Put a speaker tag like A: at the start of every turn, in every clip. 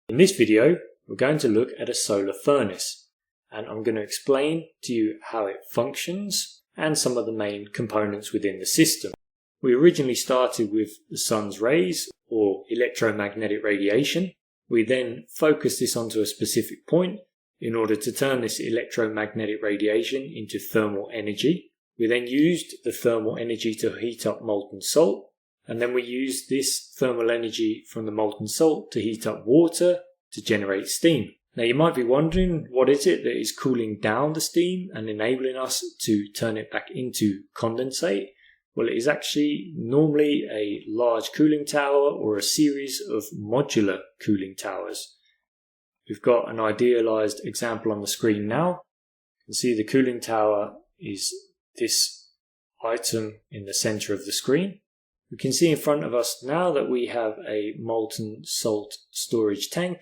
A: In this video, we're going to look at a solar furnace, and I'm going to explain to you how it functions and some of the main components within the system. We originally started with the sun's rays, or electromagnetic radiation. We then focused this onto a specific point in order to turn this electromagnetic radiation into thermal energy. We then used the thermal energy to heat up molten salt, and then we used this thermal energy from the molten salt to heat up water to generate steam. Now you might be wondering, what is it that is cooling down the steam and enabling us to turn it back into condensate? Well, it is actually normally a large cooling tower or a series of modular cooling towers. We've got an idealized example on the screen now. You can see the cooling tower is this item in the center of the screen. We can see in front of us now that we have a molten salt storage tank.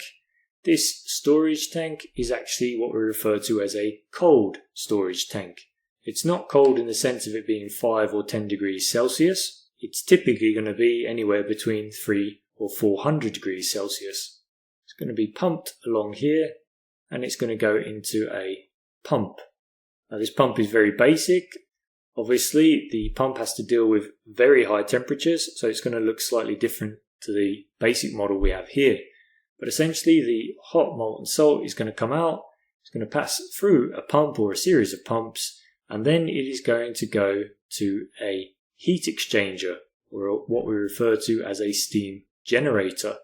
A: This storage tank is actually what we refer to as a cold storage tank. It's not cold in the sense of it being 5 or 10 degrees Celsius. It's typically going to be anywhere between 300 or 400 degrees Celsius. It's going to be pumped along here, and it's going to go into a pump. Now this pump is very basic. Obviously, the pump has to deal with very high temperatures, so it's going to look slightly different to the basic model we have here. But essentially, the hot molten salt is going to come out, it's going to pass through a pump or a series of pumps, and then it is going to go to a heat exchanger, or what we refer to as a steam generator.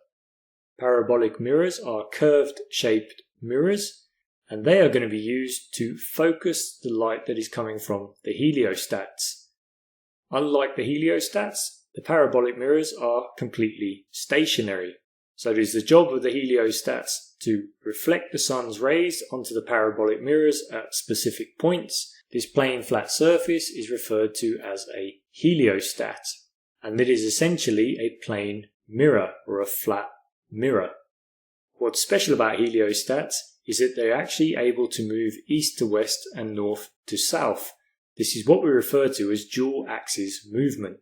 A: Parabolic mirrors are curved shaped mirrors, and they are going to be used to focus the light that is coming from the heliostats. Unlike the heliostats, the parabolic mirrors are completely stationary. So it is the job of the heliostats to reflect the sun's rays onto the parabolic mirrors at specific points. This plain flat surface is referred to as a heliostat, and it is essentially a plain mirror or a flat mirror. What's special about heliostats is that they're actually able to move east to west and north to south. This is what we refer to as dual axis movement.